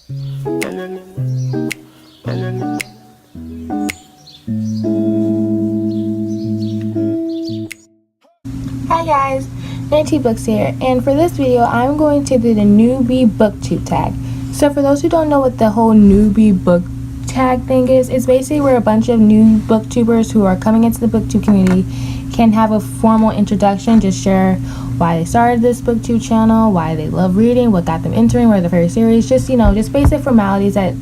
Hi guys, Nerdtbooks here, and for this video I'm going to do the Newbie Booktube tag. So for those who don't know what the whole Newbie Book tag thing is, it's basically where a bunch of new booktubers who are coming into the booktube community can have a formal introduction, just share why they started this booktube channel, why they love reading, what got them into it, what are their favorite series, just just basic formalities that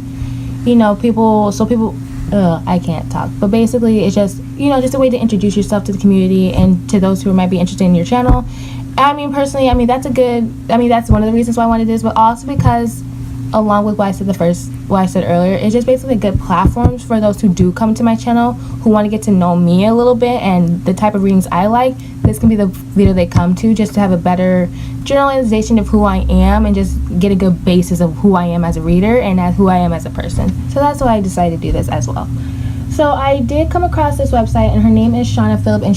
I can't talk, but basically it's just just a way to introduce yourself to the community and to those who might be interested in your channel. Personally, that's one of the reasons why I wanted this, but also because, along with what I said earlier, it's just basically good platforms for those who do come to my channel who want to get to know me a little bit and the type of readings I like. This can be the video they come to just to have a better generalization of who I am and just get a good basis of who I am as a reader and who I am as a person. So that's why I decided to do this as well. So I did come across this website, and her name is Shauna Phillip, and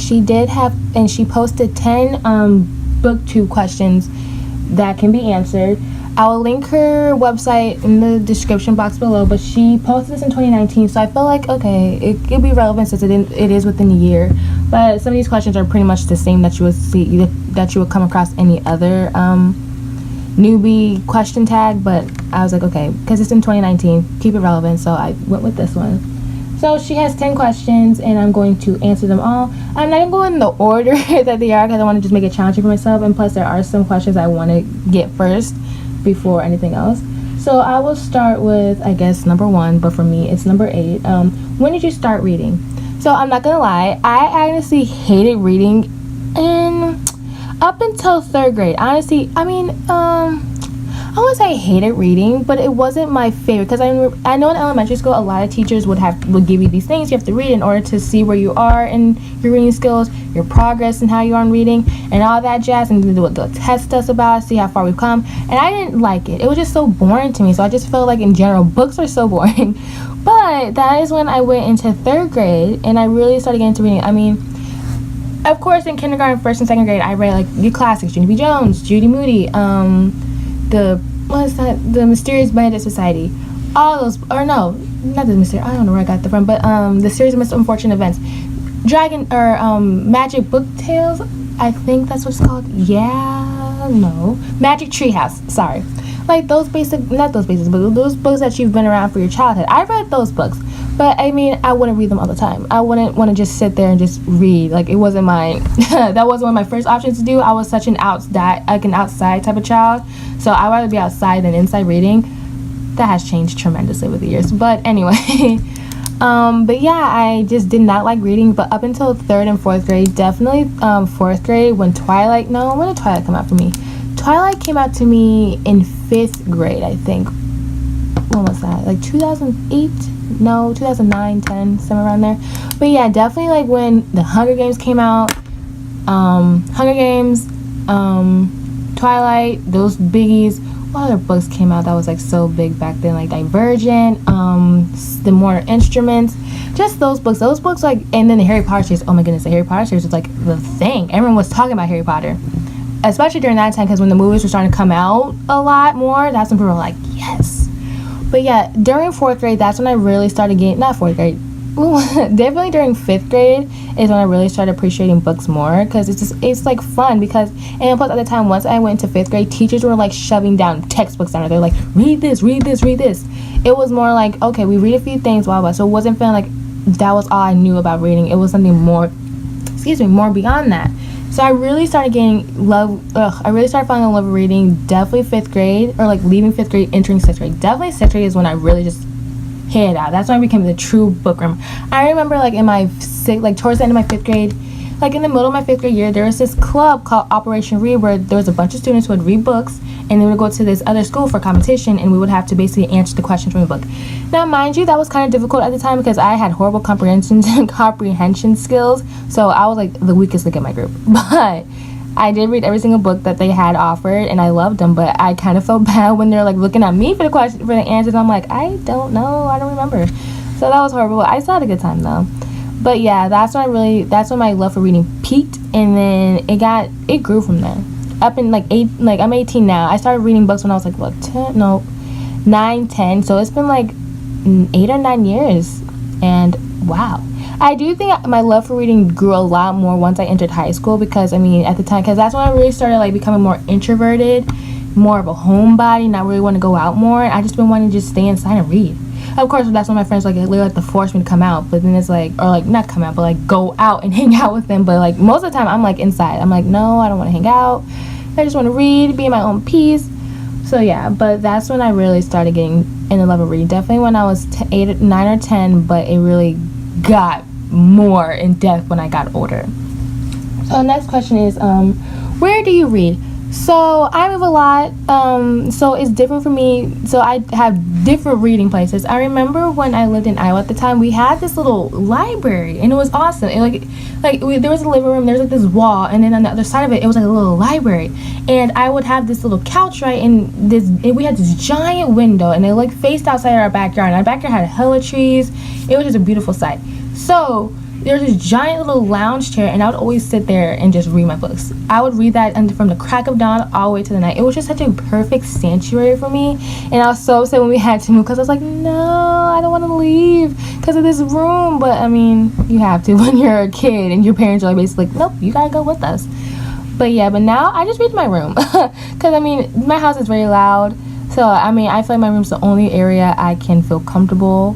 she posted 10 booktube questions that can be answered. I will link her website in the description box below, but she posted this in 2019, so I felt like, okay, it could be relevant since it is within a year. But some of these questions are pretty much the same that you would come across any other newbie question tag, but I was like, okay, because it's in 2019, keep it relevant, so I went with this one. So she has 10 questions, and I'm going to answer them all. I'm not going to go in the order that they are, because I want to just make it challenging for myself, and plus there are some questions I want to get first before anything else. So I will start with, I guess, number 1, but for me it's number 8. When did you start reading? So I'm not gonna lie, I honestly hated reading up until 3rd grade. Honestly, I wouldn't say I hated reading, but it wasn't my favorite, because I know in elementary school a lot of teachers would give you these things you have to read in order to see where you are in your reading skills, your progress, and how you are in reading, and all that jazz, and they'll test us about, see how far we've come, and I didn't like it. It was just so boring to me, so I just felt like in general books are so boring. But that is when I went into 3rd grade, and I really started getting into reading. Of course, in kindergarten, 1st and 2nd grade, I read like the classics, Junie B. Jones, Judy Moody, the Mysterious Bandit Society, all those, or no, not the Mysterious, I don't know where I got that from, but the series of Most Unfortunate Events, Magic Book Tales, I think that's what it's called. Magic Treehouse, sorry. Like those books that you've been around for your childhood. I read those books, but I wouldn't read them all the time. I wouldn't want to just sit there and just read. Like, it wasn't that wasn't one of my first options to do. I was such an outside type of child, so I'd rather be outside than inside reading. That has changed tremendously with the years, but anyway. But yeah, I just did not like reading, but up until 3rd and 4th grade, definitely 4th grade, when did Twilight come out for me? Twilight came out to me in 5th grade, I think. When was that? Like 2008? No, 2009, 10, somewhere around there. But yeah, definitely like when the Hunger Games came out, Twilight, those biggies. What other books came out that was like so big back then? Like Divergent, The Mortal Instruments, just those books. Like, and then the Harry Potter series. Oh my goodness, the Harry Potter series was like the thing. Everyone was talking about Harry Potter, especially during that time, because when the movies were starting to come out a lot more, that's when people were like, yes. But yeah, during 4th grade, that's when I really started getting, not 4th grade, definitely during 5th grade is when I really started appreciating books more, because it's like fun, because, and plus at the time, once I went into 5th grade, teachers were like shoving down textbooks down there. They're like, read this. It was more like, okay, we read a few things, blah, blah. So it wasn't feeling like that was all I knew about reading. It was something more beyond that. So I really started falling in love with reading, definitely 5th grade, or like leaving 5th grade, entering 6th grade. Definitely 6th grade is when I really just hit it out. That's when I became the true bookworm. I remember like towards the end of my 5th grade, like in the middle of my 5th grade year, there was this club called Operation Read, where there was a bunch of students who would read books, and they would go to this other school for competition, and we would have to basically answer the questions from the book. Now, mind you, that was kind of difficult at the time, because I had horrible comprehension skills, so I was like the weakest link in my group. But I did read every single book that they had offered, and I loved them, but I kind of felt bad when they're like looking at me for the answers. I'm like, I don't know, I don't remember. So that was horrible. I still had a good time though. But yeah, that's when my love for reading peaked, and then it grew from there. Up in I'm 18 now. I started reading books when I was like, what, 10? No, 9, 10. So it's been like 8 or 9 years. And wow. I do think my love for reading grew a lot more once I entered high school, because I mean at the time, because that's when I really started like becoming more introverted, more of a homebody, not really want to go out more. I just been wanting to just stay inside and read. Of course, that's when my friends like literally like to force me to come out, but then it's like, or like not come out, but like go out and hang out with them. But like most of the time I'm like inside. I'm like, no, I don't want to hang out. I just want to read, be in my own peace. So yeah, but that's when I really started getting in the love of reading. Definitely when I was 8, 9 or 10, but it really got more in depth when I got older. So the next question is, where do you read? So I move a lot, so it's different for me. So I have different reading places. I remember when I lived in Iowa at the time, we had this little library, and it was awesome. It there was a living room, there was like this wall, and then on the other side of it, it was like a little library. And I would have this little couch, right, and we had this giant window, and it like faced outside our backyard. And our backyard had hella trees. It was just a beautiful sight. So there was this giant little lounge chair, and I would always sit there and just read my books. I would read that from the crack of dawn all the way to the night. It was just such a perfect sanctuary for me, and I was so upset when we had to move, because I was like, no, I don't want to leave because of this room. But I mean, you have to when you're a kid and your parents are basically like, nope, you gotta go with us. But yeah, but now I just read in my room because I mean my house is very loud, so I mean I feel like my room's the only area I can feel comfortable.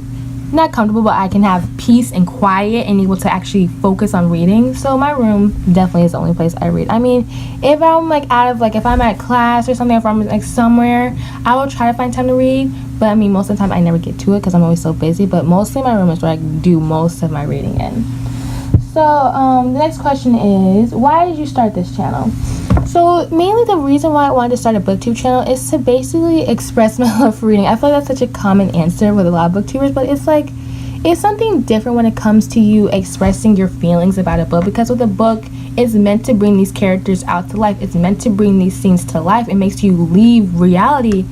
Not comfortable, but I can have peace and quiet and able to actually focus on reading. So my room definitely is the only place I read. I mean, if I'm like if I'm at class or something, if I'm like somewhere, I will try to find time to read. But I mean, most of the time I never get to it because I'm always so busy. But mostly my room is where I do most of my reading in. So the next question is, why did you start this channel? So mainly the reason why I wanted to start a booktube channel is to basically express my love for reading. I feel like that's such a common answer with a lot of booktubers, but it's like, it's something different when it comes to you expressing your feelings about a book, because with a book, it's meant to bring these characters out to life. It's meant to bring these scenes to life. It makes you leave reality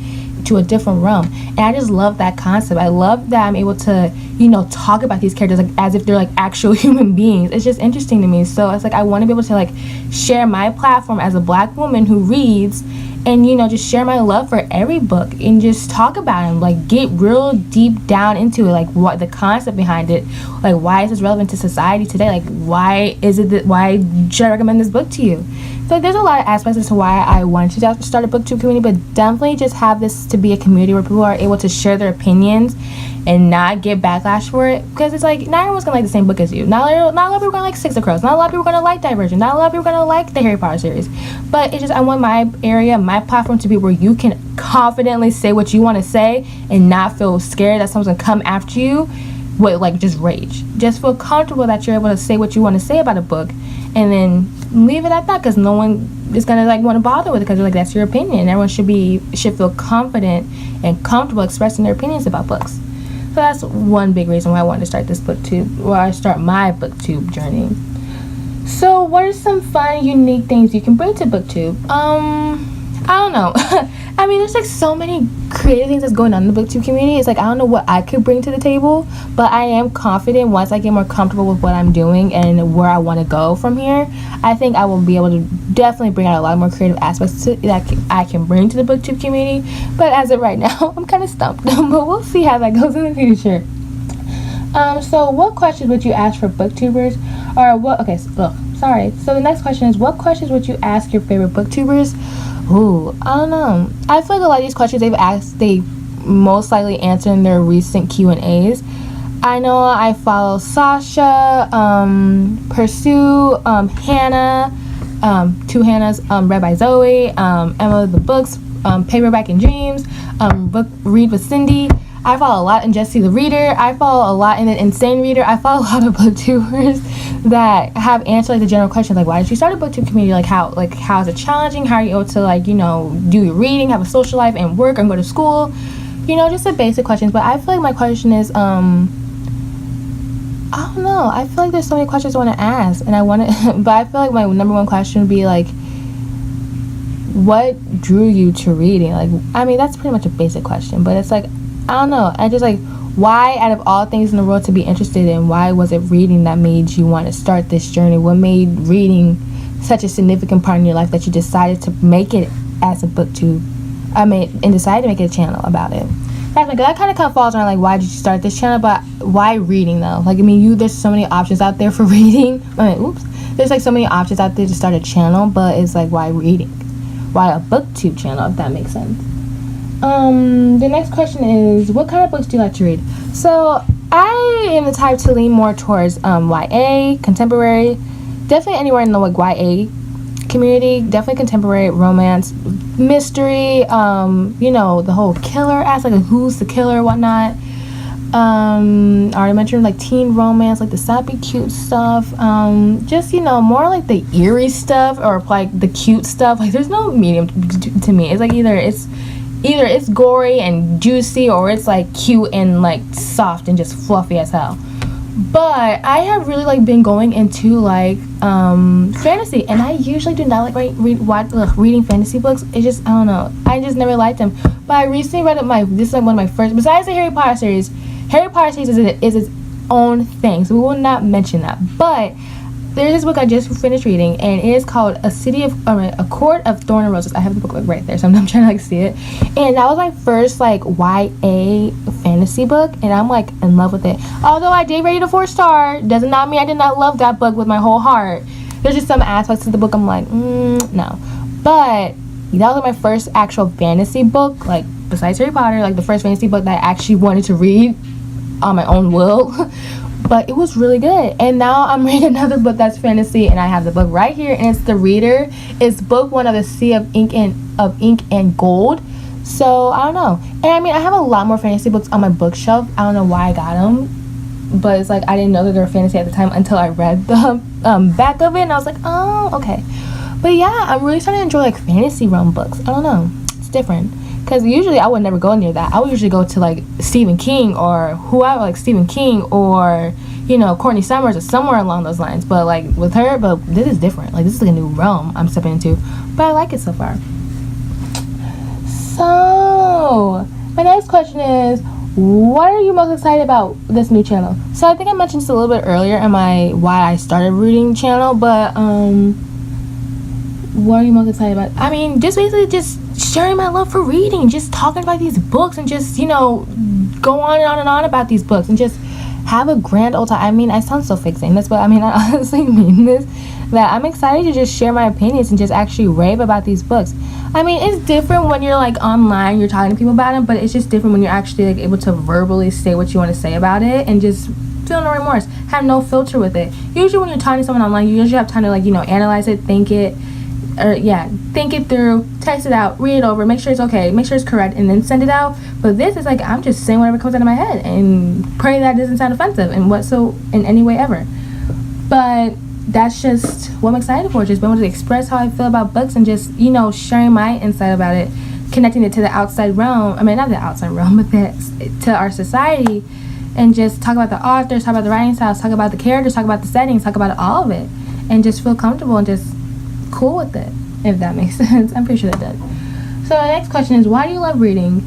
to a different realm, and I just love that concept. I love that I'm able to, you know, talk about these characters like as if they're like actual human beings. It's just interesting to me. So it's like I want to be able to like share my platform as a Black woman who reads, and you know, just share my love for every book and just talk about them, like get real deep down into it, like what the concept behind it, like why is this relevant to society today, like why should I recommend this book to you. So there's a lot of aspects as to why I wanted to start a booktube community, but definitely just have this to be a community where people are able to share their opinions and not get backlash for it, because it's like not everyone's gonna like the same book as you. Not a lot of people are gonna like Six of Crows. Not a lot of people are gonna like Divergent. Not a lot of people are gonna like the Harry Potter series. But it's just I want my area, my platform to be where you can confidently say what you want to say and not feel scared that someone's gonna come after you with like just rage. Just feel comfortable that you're able to say what you want to say about a book, and then leave it at that, because no one is gonna like want to bother with it, because like that's your opinion. Everyone should feel confident and comfortable expressing their opinions about books. So that's one big reason why I wanted to start this booktube, or I start my booktube journey. So what are some fun, unique things you can bring to booktube? I don't know. I mean, there's like so many creative things that's going on in the booktube community. It's like I don't know what I could bring to the table, but I am confident once I get more comfortable with what I'm doing and where I want to go from here, I think I will be able to definitely bring out a lot more creative aspects that I can bring to the booktube community. But as of right now, I'm kind of stumped. But we'll see how that goes in the future. So what questions would you ask for booktubers? Or what? Okay, so the next question is, what questions would you ask your favorite booktubers? Ooh, I don't know. I feel like a lot of these questions they've asked, they most likely answer in their recent Q&As. I know I follow Sasha, Pursue, Hannah, two Hannahs, Read by Zoe, Emma the Books, Paperback and Dreams, Read with Cindy. I follow a lot in Jessie the Reader. I follow a lot in the Insane Reader. I follow a lot of booktubers that have answered like the general questions, like why did you start a booktube community? How is it challenging? How are you able to like, you know, do your reading, have a social life and work and go to school? You know, just the basic questions. But I feel like my question is, I don't know. I feel like there's so many questions I want to ask, and I want to, but I feel like my number one question would be like, what drew you to reading? Like, I mean, that's pretty much a basic question, but it's like, I don't know. I just like, why out of all things in the world to be interested in, why was it reading that made you want to start this journey? What made reading such a significant part in your life that you decided to make it as a booktube? And decided to make it a channel about it. That's like that kind of falls around like why did you start this channel, but why reading though? Like I mean, there's so many options out there for reading. There's like so many options out there to start a channel, but it's like why reading? Why a booktube channel? If that makes sense. The next question is, what kind of books do you like to read? So I am the type to lean more towards YA, contemporary, definitely anywhere in the like YA community, definitely contemporary, romance, mystery, you know, the whole killer aspect, like who's the killer, whatnot. I already mentioned like teen romance, like the sappy cute stuff, just, you know, more like the eerie stuff or like the cute stuff. Like there's no medium to me. It's like either it's gory and juicy, or it's like cute and like soft and just fluffy as hell. But I have really like been going into like fantasy, and I usually do not like reading fantasy books. It's just, I don't know, I just never liked them. But I recently read this is like one of my first, besides the Harry Potter series is its own thing, so we will not mention that. But there's this book I just finished reading, and it is called A Court of Thorn and Roses. I have the book like right there, so I'm trying to like see it. And that was my first like YA fantasy book, and I'm like in love with it. Although I did rate it a 4-star, does not mean I did not love that book with my whole heart. There's just some aspects of the book I'm like, no. But that was my first actual fantasy book, like besides Harry Potter, like the first fantasy book that I actually wanted to read on my own will. But it was really good. And now I'm reading another book that's fantasy, and I have the book right here, and it's The Reader. It's book 1 of the Sea of Ink and Gold. So I don't know. And I mean, I have a lot more fantasy books on my bookshelf. I don't know why I got them, but it's like I didn't know that they were fantasy at the time until I read the back of it, and I was like, oh, okay. But yeah, I'm really starting to enjoy like fantasy realm books. I don't know, it's different. Because usually I would never go near that. I would usually go to like Stephen King or whoever, like Stephen King or, you know, Courtney Summers or somewhere along those lines. But like with her, but this is different. Like this is like a new realm I'm stepping into. But I like it so far. So my next question is, what are you most excited about this new channel? So I think I mentioned this a little bit earlier in my why I started reading channel, but what are you most excited about? I mean, just basically just sharing my love for reading, just talking about these books, and just, you know, go on and on and on about these books, and just have a grand old time. I mean, I sound so fake saying this, but I mean, I honestly mean this, that I'm excited to just share my opinions and just actually rave about these books. I mean, it's different when you're like online, you're talking to people about it, but it's just different when you're actually like able to verbally say what you want to say about it and just feel no remorse, have no filter with it. Usually when you're talking to someone online, you usually have time to like, you know, analyze it, think it through, text it out, read it over, make sure it's okay, make sure it's correct, and then send it out. But this is like, I'm just saying whatever comes out of my head and pray that it doesn't sound offensive in any way ever. But that's just what I'm excited for, just being able to express how I feel about books and just, you know, sharing my insight about it, connecting it to the outside realm. I mean, not the outside realm, but to our society, and just talk about the authors, talk about the writing styles, talk about the characters, talk about the settings, talk about all of it, and just feel comfortable and just cool with it, if that makes sense. I'm pretty sure that does. So the next question is, why do you love reading?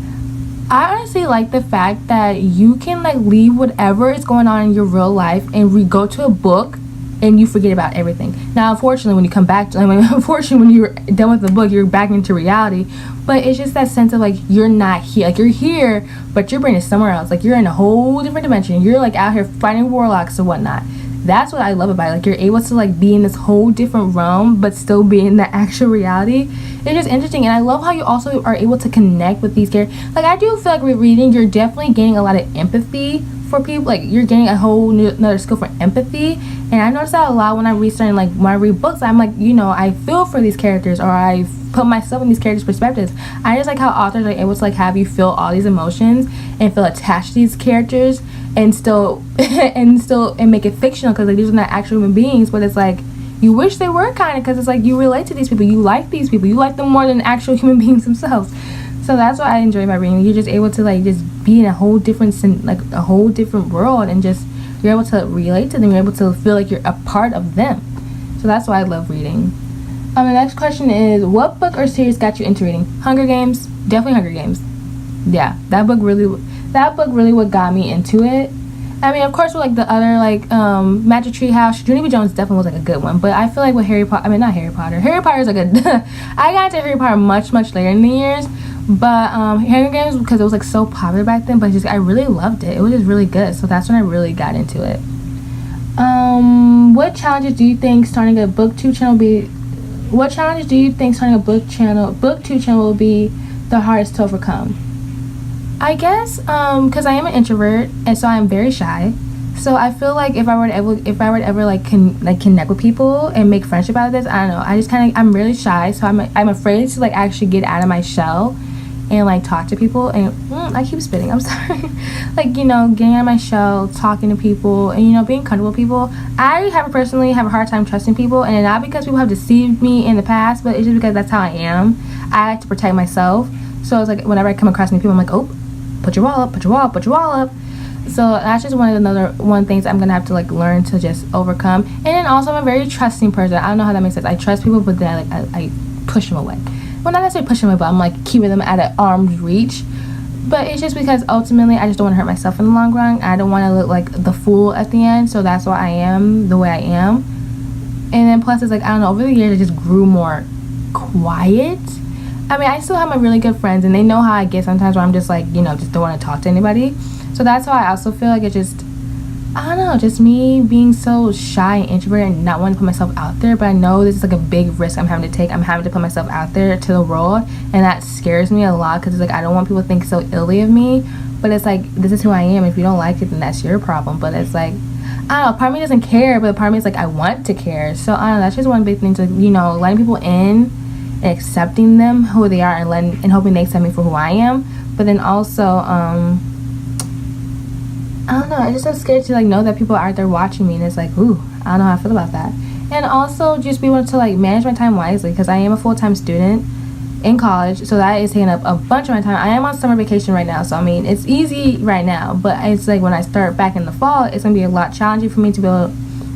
I honestly like the fact that you can like leave whatever is going on in your real life and go to a book and you forget about everything. Now, unfortunately, when you come back to, unfortunately, when you're done with the book, you're back into reality. But it's just that sense of like, you're not here. Like, you're here, but your brain is somewhere else. Like, you're in a whole different dimension. You're like out here fighting warlocks and whatnot. That's what I love about it. Like, you're able to like be in this whole different realm but still be in the actual reality. It's just interesting, and I love how you also are able to connect with these characters. Like, I do feel like with reading, you're definitely gaining a lot of empathy for people. Like, you're getting a whole another skill for empathy, and I notice that a lot when I read books. I'm like, you know, I feel for these characters, or I put myself in these characters' perspectives. I just like how authors are able to like have you feel all these emotions and feel attached to these characters, and still and make it fictional, because like these are not actual human beings, but it's like you wish they were, kind of, because it's like you relate to these people, you like these people, you like them more than actual human beings themselves. So that's what I enjoy about reading. You're just able to like just be in a whole different world, and just you're able to relate to them, you're able to feel like you're a part of them. So that's why I love reading. The next question is, what book or series got you into reading? Hunger Games. Definitely Hunger Games. Yeah, that book really what got me into it. I mean, of course, with like the other like Magic Tree House, Junie B. Jones definitely was like a good one. But I feel like with Harry Potter, not Harry Potter. Harry Potter is like I got into Harry Potter much later in the years. But Hunger Games, because it was like so popular back then, but just I really loved it. It was just really good, so that's when I really got into it. What challenges do you think starting a booktube channel booktube channel will be the hardest to overcome? I guess because I am an introvert, and so I'm very shy. So I feel like if I were to ever like connect with people and make friendship out of this, I don't know. I'm really shy, so I'm afraid to like actually get out of my shell and like talk to people. And I keep spitting. I'm sorry. Like, getting out of my shell, talking to people, and being comfortable with people. I personally have a hard time trusting people, and not because people have deceived me in the past, but it's just because that's how I am. I like to protect myself. So it's like whenever I come across new people, I'm like, oh, put your wall up, put your wall up, put your wall up. So that's just one things I'm gonna have to like learn to just overcome. And then also I'm a very trusting person. I don't know how that makes sense. I trust people, but then I push them away. Well, not necessarily push them away, but I'm like keeping them at an arm's reach. But it's just because ultimately I just don't want to hurt myself in the long run. I don't want to look like the fool at the end. So that's why I am the way I am. And then plus it's like, I don't know, over the years I just grew more quiet. I mean, I still have my really good friends, and they know how I get sometimes where I'm just like, just don't want to talk to anybody. So that's why I also feel like it's just, I don't know, just me being so shy and introverted and not wanting to put myself out there. But I know this is like a big risk I'm having to take. I'm having to put myself out there to the world, and that scares me a lot because it's like I don't want people to think so illy of me. But it's like, this is who I am. If you don't like it, then that's your problem. But it's like, I don't know, part of me doesn't care, but part of me is like, I want to care. So I don't know, that's just one big thing to, letting people in and accepting them who they are, and hoping they accept me for who I am. But then also I don't know, I'm just so scared to like know that people are out there watching me, and it's like, ooh, I don't know how I feel about that. And also just be able to like manage my time wisely, because I am a full-time student in college, so that is taking up a bunch of my time. I am on summer vacation right now, so I mean it's easy right now, but it's like when I start back in the fall, it's gonna be a lot challenging for me to be able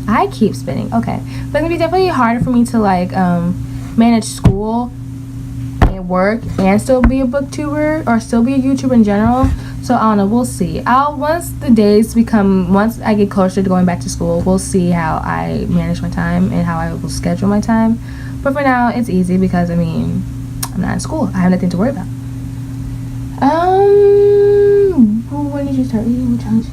I keep spinning, okay, but it's gonna be definitely harder for me to like manage school and work and still be a booktuber or still be a YouTuber in general. So I don't know, we'll see. Once I get closer to going back to school, we'll see how I manage my time and how I will schedule my time. But for now, it's easy because I'm not in school. I have nothing to worry about. When did you start reading? What challenge?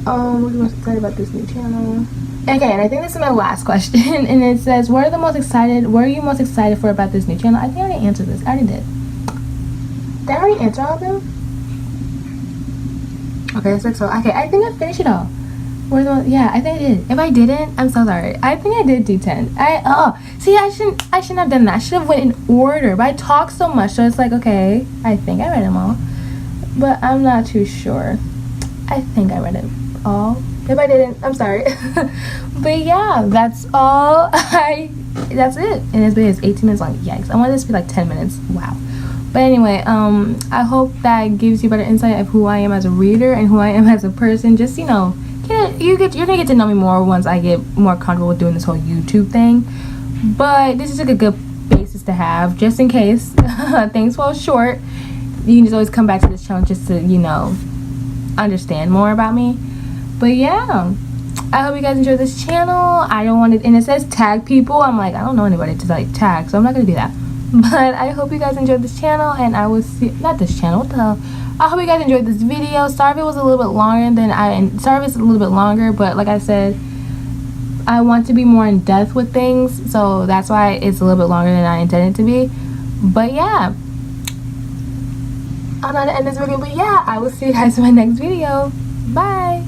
What are you most excited about this new channel? Okay, and I think this is my last question, and it says, what are you most excited for about this new channel? I think I already answered this. I already did. Did I already answer all of them? Okay, it's like so. Okay, I think I finished it all. Yeah, I think I did. If I didn't, I'm so sorry. I think I did do 10. See, I shouldn't have done that. I should have went in order, but I talk so much, so it's like, okay, I think I read them all, but I'm not too sure. I think I read it all. If I didn't, I'm sorry. But yeah, that's all. That's it. And it's 18 minutes long. Yikes! I wanted this to be like 10 minutes. Wow. But anyway, I hope that gives you better insight of who I am as a reader and who I am as a person. Just, you're gonna get to know me more once I get more comfortable with doing this whole YouTube thing. But this is like a good basis to have, just in case things fall short. You can just always come back to this channel just to, understand more about me. But yeah, I hope you guys enjoyed this channel. And it says tag people. I'm like, I don't know anybody to like tag, so I'm not gonna do that. But I hope you guys enjoyed this channel, and I will see, not this channel, what the hell. I hope you guys enjoyed this video. Sorry if it was a little bit longer but like I said, I want to be more in depth with things, so that's why it's a little bit longer than I intended to be. But yeah, I'm not gonna end this video, but yeah, I will see you guys in my next video. Bye.